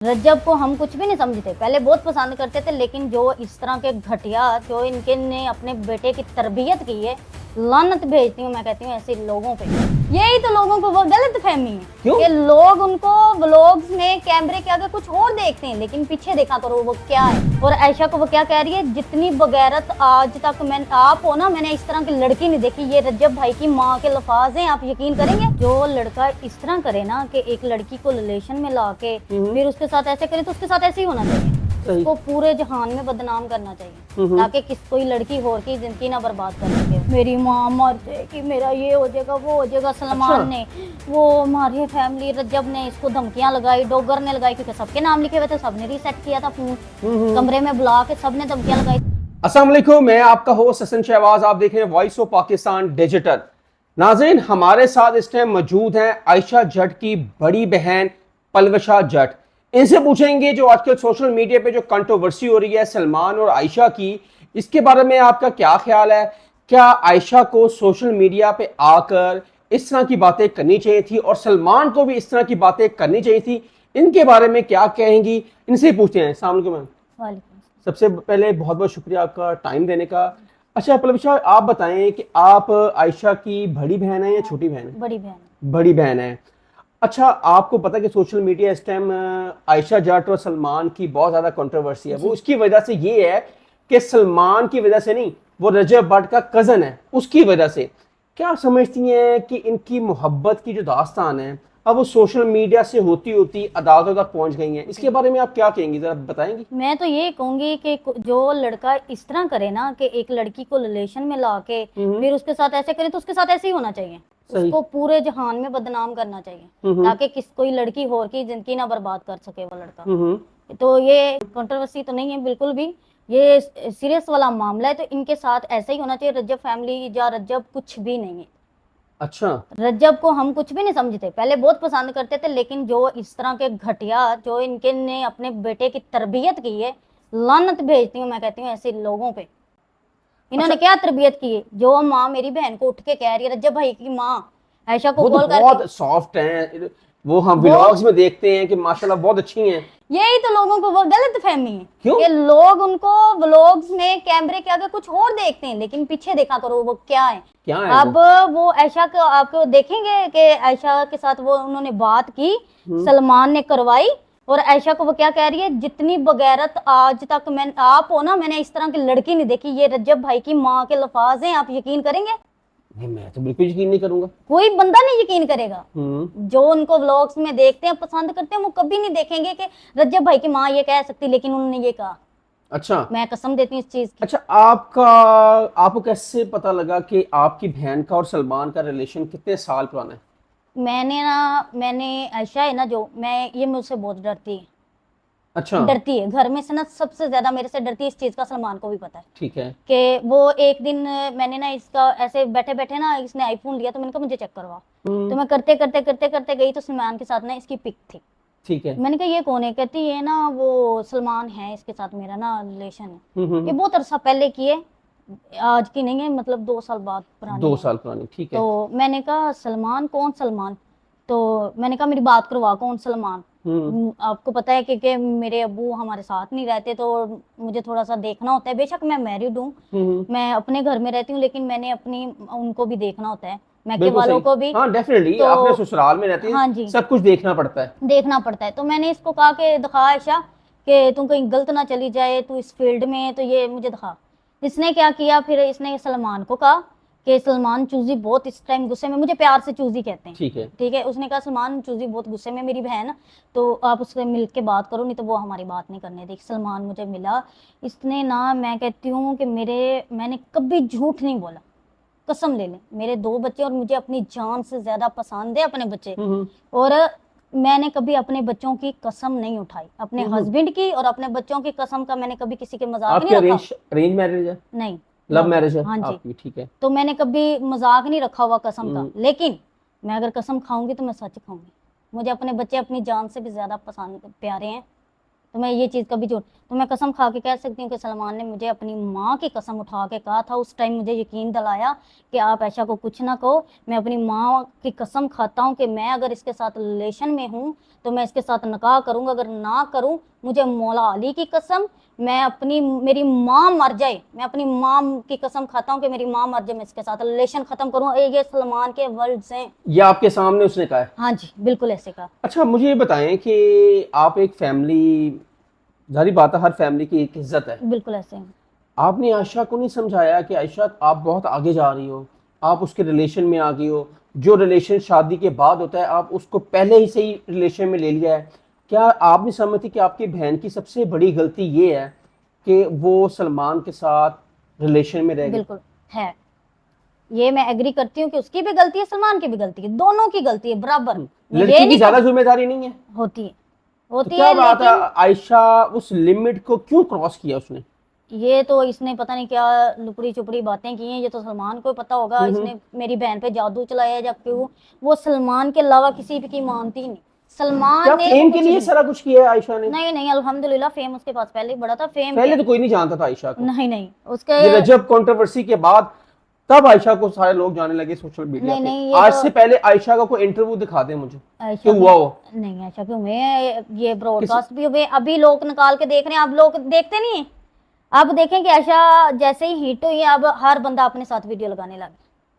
रज्जब को हम कुछ भी नहीं समझते, पहले बहुत पसंद करते थे, लेकिन जो इस तरह के घटिया जो इनके ने अपने बेटे की तरबियत की है, लानत भेजती हूँ मैं, कहती हूँ ऐसे लोगों पे। यही तो लोगों को वो गलत फहमी है कि लोग उनको व्लॉग्स में कैमरे के आगे कुछ और देखते हैं, लेकिन पीछे देखा करो वो क्या है। और आयशा को वो क्या कह रही है, जितनी बगैरत आज तक मैं आप हो ना, मैंने इस तरह की लड़की नहीं देखी। ये रज्जब भाई की माँ के लफाज हैं, आप यकीन करेंगे? जो लड़का इस तरह करे ना कि एक लड़की को रिलेशन में ला के फिर उसके साथ ऐसे करे, तो उसके साथ ऐसे ही होना चाहिए। उसको पूरे जहान में बदनाम करना चाहिए, ताकि कोई लड़की और की जिंदगी ना बर्बाद कर सके। मेरी माँ मर जाएगी, मेरा ये हो जाएगा, वो हो जाएगा। सलमान ने, वो हमारी फैमिली, रज्जब ने इसको धमकियां लगाई, डॉगर ने लगाई, क्योंकि सबके नाम लिखे हुए थे, सबने रीसेट किया था फोन, कमरे में बुला के सबने धमकियां लगाई। अस्सलाम वालेकुम, मैं आपका होस्ट हसन शहबाज, आप देख रहे हैं वॉइस ऑफ पाकिस्तान डिजिटल। नाज़रीन, हमारे साथ इस टाइम मौजूद हैं आयशा जट की बड़ी बहन पलवशा जट। इनसे पूछेंगे जो आजकल सोशल मीडिया पे जो कंट्रोवर्सी हो रही है सलमान और आयशा की, इसके बारे में आपका क्या ख्याल है? क्या आयशा को सोशल मीडिया पे आकर इस तरह की बातें करनी चाहिए थी और सलमान को भी इस तरह की बातें करनी चाहिए थी? इनके बारे में क्या कहेंगी, इनसे पूछते हैं। अस्सलाम वालेकुम मैम। सबसे पहले बहुत बहुत शुक्रिया आपका टाइम देने का। अच्छा पलवशा, आप बताएं कि आप आयशा की बड़ी बहन है या छोटी बहन है? बड़ी बहन। बड़ी बहन है। अच्छा, आपको पता है कि सोशल मीडिया इस टाइम आयशा जट और सलमान की बहुत ज्यादा कंट्रोवर्सी है। वो उसकी वजह से ये है कि सलमान की वजह से नहीं, वो रजब भट्ट का कजन है, उसकी वजह से। क्या समझती हैं कि इनकी मोहब्बत की जो दास्तान है अब वो सोशल मीडिया से होती होती अदालतों तक पहुंच गई हैं? इसके बारे में आप क्या कहेंगी, जरा बताएंगी? मैं तो ये कहूंगी कि जो लड़का इस तरह करे ना कि एक लड़की को रिलेशन में ला के फिर उसके साथ ऐसे करे, तो उसके साथ ऐसे ही होना चाहिए। उसको पूरे जहान में बदनाम करना चाहिए, ताकि कोई लड़की और की जिंदगी ना बर्बाद कर सके वो लड़का। तो ये कंट्रोवर्सी तो नहीं है बिल्कुल भी, ये सीरियस वाला मामला है। तो इनके साथ ऐसे ही होना चाहिए। रज्जब फैमिली या रज्जब कुछ भी नहीं है। अच्छा, रज्जब को हम कुछ भी नहीं समझते, पहले बहुत पसंद करते थे, लेकिन जो इस तरह के घटिया जो इनके ने अपने बेटे की तरबियत की है, लानत भेजती हूँ मैं, कहती हूँ ऐसे लोगों पे। इन्होंने क्या तरबियत की है? जो माँ मेरी बहन को उठ के कह रही है, रज्जब भाई की माँ आयशा को कॉल करके, बहुत सॉफ्ट हैं वो, हम व्लॉग्स में देखते हैं कि माशाल्लाह बहुत अच्छी हैं। यही तो लोगों को वो गलत फहमी है क्यों? कि लोग उनको व्लॉग्स में कैमरे के आगे कुछ और देखते हैं, लेकिन पीछे देखा करो वो क्या है। क्या है अब वो आयशा को आपको देखेंगे कि आयशा के साथ वो उन्होंने बात की, सलमान ने करवाई, और आयशा को वो क्या कह रही है, जितनी बगैरत आज तक मैं आप हो ना, मैंने इस तरह की लड़की नहीं देखी। ये रज्जब भाई की माँ के लफाज हैं, आप यकीन करेंगे? नहीं, मैं तो बिल्कुल यकीन नहीं करूंगा। कोई बंदा नहीं यकीन करेगा। जो उनको व्लॉग्स में देखते हैं, पसंद करते हैं, वो कभी नहीं देखेंगे कि रज्जब भाई की माँ ये कह सकती, लेकिन उन्होंने ये कहा। अच्छा, मैं कसम देती हूँ इस चीज की। अच्छा, आपको कैसे पता लगा कि आपकी बहन का और सलमान का रिलेशन कितने साल पुराना है? मैंने आयशा है ना, जो मैं, ये मुझसे बहुत डरती है। अच्छा, डरती है घर में से ना, सबसे ज्यादा मेरे से डरती है। इस चीज का सलमान को भी पता है। ठीक है। कि वो एक दिन मैंने ना इसका ऐसे बैठे बैठे ना, इसने आईफोन लिया, तो मैंने कहा मुझे चेक करवा। तो मैं करते करते करते करते गई, तो सलमान के साथ ना इसकी पिक थी। ठीक है। मैंने कहा ये कौन है? कहती है ना वो सलमान है, इसके साथ मेरा ना रिलेशन है। ये बहुत अरसा पहले की है, आज की नहीं है, मतलब 2 साल बाद पुरानी 2 है। साल पुरानी, ठीक है। तो मैंने कहा सलमान? कौन सलमान? तो मैंने कहा मेरी बात करवा, कौन सलमान? आपको पता है कि मेरे अब्बू हमारे साथ नहीं रहते, तो मुझे थोड़ा सा देखना होता है। बेशक मैं मैरिड हूँ, मैं अपने घर में रहती हूँ, लेकिन मैंने अपनी उनको भी देखना होता है, मैके वालों को भी। हाँ, डेफिनेटली, तो आपने ससुराल में रहती है, हाँ जी, सब कुछ देखना पड़ता है। देखना पड़ता है। तो मैंने इसको कहा कि दिखा आयशा, कि तुम कहीं गलत ना चली जाए, तू इस फील्ड में, तो ये मुझे दिखा। इसने क्या किया फिर, इसने सलमान को कहा कि सलमान चूजी बहुत इस टाइम गुस्से में, मुझे प्यार से चूजी कहते हैं, ठीक है। ठीक है। उसने कहा सलमान चूजी बहुत गुस्से में, मेरी बहन, तो आप उससे मिल के बात करो, नहीं तो वो हमारी बात नहीं करने देगी। सलमान मुझे मिला, इसने ना, मैं कहती हूँ कि मैंने कभी झूठ नहीं बोला, कसम ले लें। मेरे 2 बच्चे और मुझे अपनी जान से ज्यादा पसंद है अपने बच्चे, और मैंने कभी अपने बच्चों की कसम नहीं उठाई, अपने हस्बैंड की और अपने बच्चों की कसम का मैंने कभी किसी के मजाक नहीं रखा। अरेंज मैरिज है? नहीं, लव मैरिज है? हाँ जी, आपकी, ठीक है। तो मैंने कभी मजाक नहीं रखा हुआ कसम का। लेकिन मैं अगर कसम खाऊंगी तो मैं सच खाऊंगी। मुझे अपने बच्चे अपनी जान से भी ज्यादा पसंद प्यारे हैं। तो मैं ये चीज़ कभी झूठ, तो मैं कसम खा के कह सकती हूँ कि सलमान ने मुझे अपनी माँ की कसम उठा के कहा था, उस टाइम मुझे यकीन दिलाया कि आप आयशा को कुछ ना कहो। मैं अपनी माँ की कसम खाता हूँ कि मैं अगर इसके साथ रिलेशन में हूँ तो मैं इसके साथ निकाह करूँगा, अगर ना करूँ मुझे मौला अली की कसम, मैं अपनी मेरी माँ मर जाए, मैं अपनी माँ की कसम खाता हूँ कि मेरी माँ मर जाए, मैं इसके साथ रिलेशन खत्म करूँ। ये सलमान के वर्ड्स हैं। ये आपके सामने उसने कहा है? हाँ जी, बिल्कुल ऐसे कहा। अच्छा, मुझे ये बताएं कि आप एक फैमिली, जारी बात है हर फैमिली की एक इज्जत है, बिल्कुल ऐसे हैं। आपने आयशा को नहीं समझाया कि आयशा आप बहुत आगे जा रही हो, आप उसके रिलेशन में आ गई हो, जो रिलेशन शादी के बाद होता है आप उसको पहले ही से ही रिलेशन में ले लिया है? क्या आप नहीं समझती कि आपकी बहन की सबसे बड़ी गलती ये है कि वो सलमान के साथ रिलेशन में रह गई? बिल्कुल है, ये मैं एग्री करती हूँ कि उसकी भी गलती है, सलमान की भी गलती है, दोनों की गलती है बराबर। मैं ये लड़की की नहीं ज्यादा जिम्मेदारी नहीं है? होती है, तो होती क्या है, बात है, लेकिन आयशा उस लिमिट को क्यों क्रॉस किया उसने? ये तो इसने पता नहीं क्या लुपड़ी चुपड़ी बातें की हैं, ये तो सलमान को पता होगा। इसने मेरी बहन पे जादू चलाया, जब क्यों वो सलमान के अलावा किसी भी की मानती नहीं। क्या सलमान ने फेम के कुछ लिए भी सारा कुछ किया है आयशा ने? नहीं नहीं, अल्हम्दुलिल्लाह फेम उसके पास पहले ही बड़ा था। फेम पहले क्या तो कोई नहीं जानता था आयशा को। नहीं नहीं उसके ये रजब कंट्रोवर्सी के बाद तब आयशा को सारे लोग जानने लगे सोशल मीडिया नहीं पे। नहीं, ये आज तो से पहले आयशा का कोई इंटरव्यू दिखा दे मुझे, आयशा क्यों हुआ वो? नहीं, आयशा क्यों हुए हैं? ये ब्रॉडकास्ट भी हुए, अभी लोग निकाल के देख रहे हैं। अब लोग देखते नहीं है। अब देखें कि आयशा जैसे ही हिट हुई है, अब हर बंदा अपने साथ वीडियो लगाने लगा।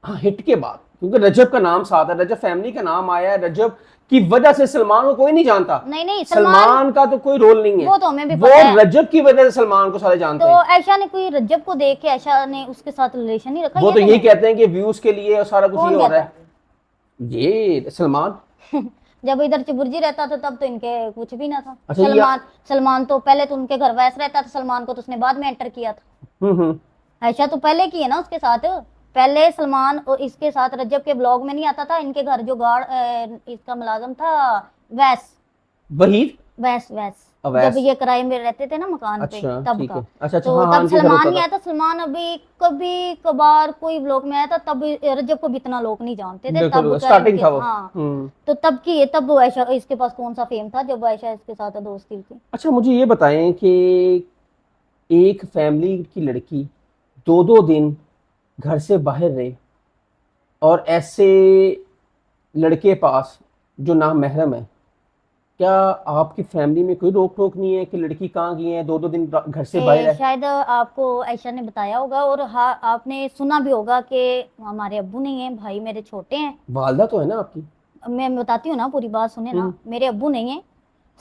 हाँ, हिट के बाद, क्योंकि रजब का नाम साथ है, रजब फैमिली का नाम आया है, रजब की वजह से सलमान को कोई नहीं जानता। नहीं नहीं, सलमान का तो कोई रोल नहीं है, वो तो हमें भी वो पता है। रजब की वजह से सलमान को सारे जानते तो हैं। आयशा ने कोई रज्जब को देख के आयशा ने उसके साथ रिलेशन नहीं रखा? वो तो ये यही कहते हैं कि व्यूज के लिए और सारा कुछ कौन ये हो रहा कहता है। ये सलमान जब इधर चिबुर्जी रहता था तब तो इनके कुछ भी ना था। अच्छा, सलमान तो पहले तो उनके घर वैस रहता था, सलमान को तो उसने बाद में एंटर किया था। हम्म। आयशा तो पहले की है ना उसके साथ। पहले सलमान और इसके साथ रज्जब के ब्लॉग में नहीं आता था। इनके घर जो गार्ड इसका मुलाजम था, वैस वहीद वैस वैस अवैस। जब ये किराए में रहते थे ना मकान पे, अच्छा, तब ठीक का। है। अच्छा, तो हाँ, तब इनके घर सलमान होता नहीं था। आया था। सलमान अभी कभी कभार कोई ब्लॉग में आया था, तब रजब को भी इतना लोग नहीं जानते थे। बिल्कुल, तब का स्टार्टिंग था वो। हाँ, तो तब की है, तब वो आयशा इसके पास कौन सा फेम था जब आयशा इसके साथ दोस्ती थी। अच्छा, मुझे ये बताएं कि एक फैमिली की लड़की 2-2 दिन घर से बाहर रहे और ऐसे लड़के पास जो नामहरम है, क्या आपकी फैमिली में कोई रोक टोक नहीं है कि लड़की कहाँ गई है, 2-2 दिन घर से बाहर है? शायद आपको आयशा ने बताया होगा, और हाँ आपने सुना भी होगा कि हमारे अब्बू नहीं है, भाई मेरे छोटे हैं। वालदा तो है ना आपकी? मैं बताती हूँ ना, पूरी बात सुने ना। मेरे अब्बू नहीं है,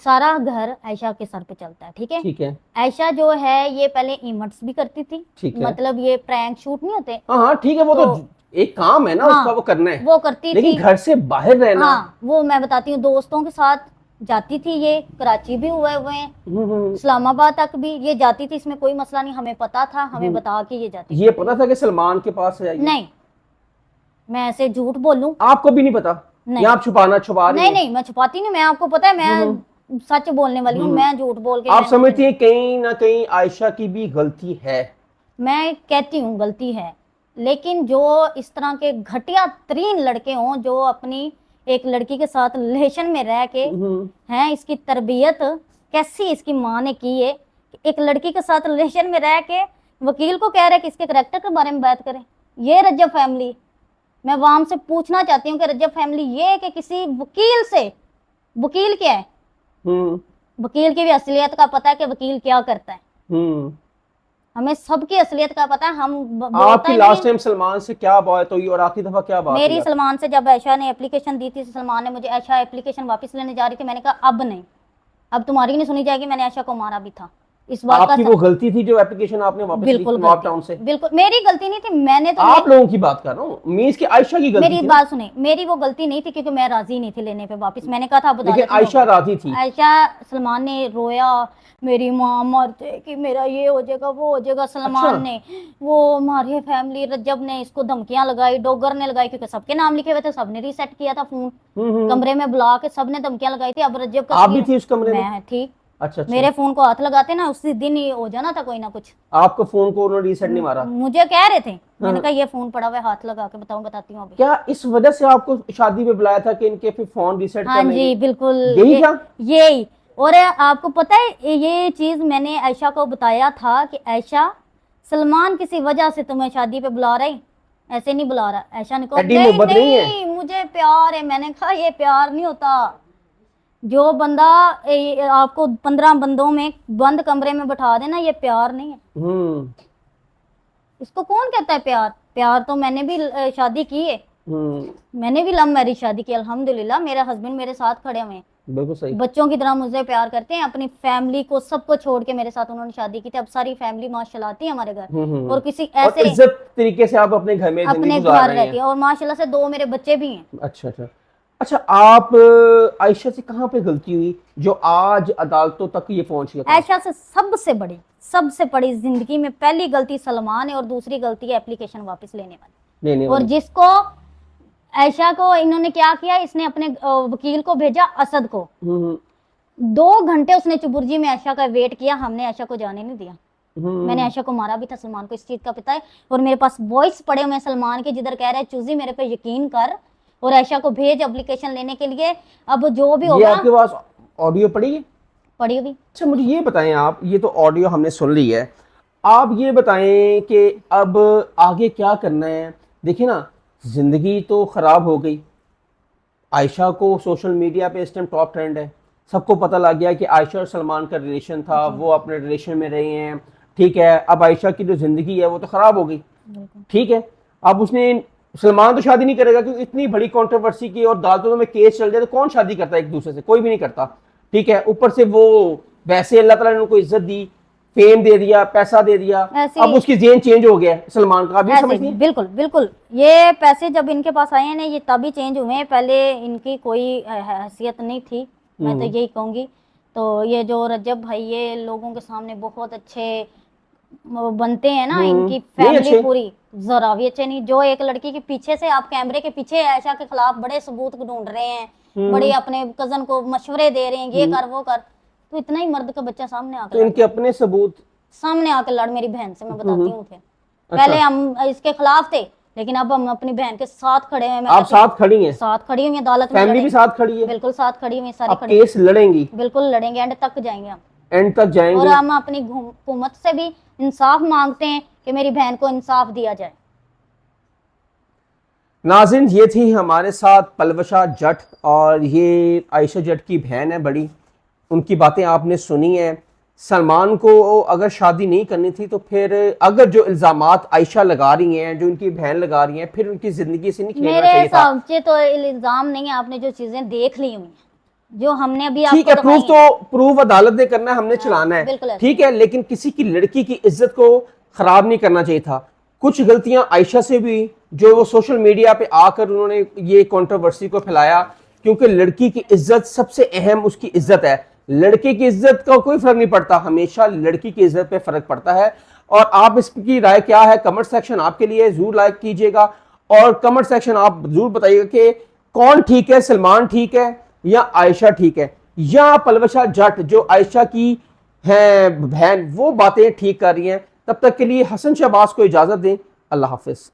सारा घर आयशा के सर पे चलता है, ठीक है। ठीक है। आयशा जो है ये पहले इवेंट्स भी करती थी, ठीक है। मतलब ये प्रैंक शूट नहीं होते, हाँ हाँ, ठीक है, वो तो एक काम है ना, हाँ, उसका वो करना है, वो करती लेकिन थी। घर से बाहर रहना। हाँ, वो मैं बताती हूँ, दोस्तों के साथ जाती थी। ये कराची भी हुए हुए हैं, इस्लामाबाद तक भी ये जाती थी, इसमें कोई मसला नहीं। हमें पता था, हमें बता के ये जाती ये पता था कि सलमान के पास है? नहीं, मैं ऐसे झूठ बोलूं? आपको भी नहीं पता? नहीं, या आप छुपा रही नहीं हैं? नहीं, मैं छुपाती नहीं। मैं आपको पता है, मैं सच बोलने वाली हूँ, मैं झूठ बोल के आप समझती हैं कहीं ना कहीं आयशा की भी गलती है? मैं कहती हूँ गलती है, लेकिन जो इस तरह के घटिया तरीन लड़के हों, जो अपनी एक लड़की के साथ रिलेशन में रह के हैं, इसकी तरबियत कैसी इसकी माँ ने की है। एक लड़की के साथ रिलेशन में रह के वकील को कह रहे कि इसके करैक्टर के बारे में बात करें। ये रजब फैमिली, मैं वाम से पूछना चाहती हूँ कि रजब फैमिली ये है कि किसी वकील से, वकील क्या है, वकील की भी असलियत का पता है कि वकील क्या करता है। हमें सबकी असलियत का पता है। हम आपकी लास्ट टाइम सलमान से क्या बात हुई और आखिरी दफा क्या बात मेरी हुई? सलमान से जब आयशा ने एप्लीकेशन दी थी, सलमान ने मुझे, आयशा एप्लीकेशन वापस लेने जा रही थी, मैंने कहा अब नहीं, अब तुम्हारी नहीं सुनी जाएगी। मैंने आयशा को मारा भी था। इस बात आपकी का वो गलती थी जो एप्लीकेशन आपने वापस ली बिल्कुल नॉकडाउन से? बिल्कुल मेरी गलती नहीं थी। मैंने तो आप लोगों की बात कर रहा हूँ, मींस की आयशा की गलती मेरी थी। बात सुने, मेरी वो गलती नहीं थी, क्योंकि मैं राजी नहीं थी लेने पे वापस। मैंने कहा था अब लेकिन आयशा राजी थी। आयशा, सलमान ने रोया, मेरी माँ मर जाएगी, मेरा ये हो जाएगा, वो हो जाएगा। सलमान ने, वो हमारे फैमिली, रजब ने इसको धमकियां लगाई, डॉगर ने लगाई, क्योंकि सबके नाम लिखे हुए थे, सबने रीसेट किया था फोन, कमरे में बुला के सबने धमकियां लगाई थी। अब रजब का आप भी थी उस कमरे में? मैं थी। अच्छा, मेरे फोन को हाथ लगाते ना, उसी दिन ही हो जाना था कोई ना कुछ। आपको फोन को उन्होंने रीसेट नहीं मारा? मुझे कह रहे थे, मैंने कहा ये फोन पड़ा हुआ है, हाथ लगा के बताती हूँ अभी। क्या इस वजह से आपको शादी में बुलाया था कि इनके फिर फोन रीसेट हाँ जी, बिल्कुल यही क्या? यही और आपको पता है ये चीज मैंने आयशा को बताया था कि आयशा, सलमान किसी वजह से तुम्हें शादी पे बुला रही, ऐसे नहीं बुला रहा। आयशा ने कहा ऐडी नहीं मोहब्बत नहीं है। नहीं मुझे प्यार है। मैंने कहा ये प्यार नहीं होता। जो बंदा आपको 15 बंदों में बंद कमरे में बैठा देना, ये प्यार नहीं है। इसको कौन कहता है प्यार? प्यार तो मैंने भी शादी की है, मैंने भी लव मैरिज शादी की, अल्हम्दुलिल्लाह। मेरे हस्बैंड मेरे साथ खड़े हुए हैं, बिल्कुल सही। बच्चों की तरह मुझे प्यार करते हैं। अपनी फैमिली को सबको छोड़ के मेरे साथ उन्होंने शादी की थी। अब सारी फैमिली माशाल्लाह आती है हमारे घर, और किसी और ऐसे इज्जत तरीके से आप अपने घर में जिंदगी अपने गुजार घर रहे रहती हैं। है, और माशाल्लाह से 2 मेरे बच्चे भी हैं। अच्छा अच्छा अच्छा। आप आयशा से कहाँ पे गलती हुई जो आज अदालतों तक ये पहुंच गया? आयशा से सबसे बड़ी जिंदगी में पहली गलती सलमान है, और दूसरी गलती है एप्लीकेशन वापस लेने वाली। और जिसको आयशा को इन्होंने क्या किया, इसने अपने वकील को भेजा असद को। 2 घंटे उसने चुबुर्जी में आयशा का वेट किया, हमने आयशा को जाने नहीं दिया। मैंने आयशा को मारा भी था, सलमान को इस चीज का पता है। और मेरे पास वॉइस पड़े हुए सलमान के, जिधर कह रहे हैं चूजी मेरे पे यकीन कर और आयशा को भेज एप्लीकेशन लेने के लिए। अब जो भी होगा। आपके पास ऑडियो पड़ी है? पड़ी हुई। अच्छा मुझे ये बताएं आप, ये तो ऑडियो हमने सुन ली है, आप ये बताएं कि अब आगे क्या करना है? देखिए ना, जिंदगी तो खराब हो गई। आयशा को सोशल मीडिया पे इस टाइम टॉप ट्रेंड है, सबको पता लग गया कि आयशा और सलमान का रिलेशन था, वो अपने रिलेशन में रहे हैं, ठीक है। अब आयशा की जो जिंदगी है वो तो खराब हो गई, ठीक है। अब उसने, सलमान तो शादी नहीं करेगा क्योंकि इतनी बड़ी कंट्रोवर्सी की और अदालतों में केस चल जाए तो कौन शादी करता है एक दूसरे से? कोई भी नहीं करता, ठीक है। ऊपर से वो वैसे अल्लाह ताला ने उनको इज्जत दी, फेम दे दिया, पैसा दे दिया, अब उसकी जेन चेंज हो गया सलमान का। अभी समझ नहीं? बिल्कुल बिल्कुल। ये पैसे जब इनके पास आए हैं ना, ये तभी चेंज हुए हैं, पहले इनकी कोई हैसियत नहीं थी, मैं तो यही कहूंगी। तो ये जो रजब भाई, ये लोगों के सामने बहुत अच्छे बनते हैं ना, इनकी फैमिली पूरी जरा भी अच्छे नहीं। जो एक लड़की के पीछे से, आप कैमरे के पीछे आयशा के खिलाफ बड़े सबूत ढूंढ रहे हैं, बड़े अपने कजन को मशवरे दे रहे हैं, ये कर वो कर, तो इतना ही मर्द का बच्चा सामने आकर, तो इनके अपने सबूत सामने आकर लड़, मेरी बहन से मैं बताती हूँ थे। पहले हम इसके खिलाफ थे, लेकिन अब हम अपनी बहन के साथ खड़े हैं। आप साथ खड़ी हैं? साथ खड़ी हुई अदालत में, फैमिली भी साथ खड़ी है? बिल्कुल साथ खड़ी हुई, सारी खड़ी। केस लड़ेंगी? बिल्कुल लड़ेंगे, एंड तक जाएंगे हम, एंड तक जाएंगे। और हम अपनी हुकूमत से भी इंसाफ मांगते हैं कि मेरी बहन को इंसाफ दिया जाए। नाज़रीन, ये थी हमारे साथ पलवशा जट, और ये आयशा जट की बहन है बड़ी। उनकी बातें आपने सुनी हैं। सलमान को अगर शादी नहीं करनी थी तो फिर अगर जो इल्ज़ामात आयशा लगा रही हैं, जो उनकी बहन लगा रही हैं, फिर उनकी ज़िंदगी से नहीं खेलना चाहिए था। मेरे हिसाब से तो इल्ज़ाम नहीं है, आपने जो चीज़ें देख ली हुई हैं, जो हमने अभी ठीक है, प्रूफ अदालत ने करना है, हमने चलाना है, बिल्कुल ठीक है। लेकिन किसी की लड़की की इज्जत को खराब नहीं करना चाहिए था। कुछ गलतियां आयशा से भी, जो वो सोशल मीडिया पे आकर उन्होंने ये कंट्रोवर्सी को फैलाया, क्योंकि लड़की की इज्जत सबसे अहम उसकी इज्जत है। लड़के की इज्जत का कोई फर्क नहीं पड़ता, हमेशा लड़की की इज्जत पे फर्क पड़ता है। और आप इसकी राय क्या है? कमेंट सेक्शन आपके लिए, जरूर लाइक कीजिएगा, और कमेंट सेक्शन आप जरूर बताइएगा कि कौन ठीक है, सलमान ठीक है या आयशा ठीक है, या पलवशा जट जो आयशा की है बहन वो बातें ठीक कर रही हैं। तब तक के लिए हसन शहबाज को इजाजत दें। अल्लाह हाफिज।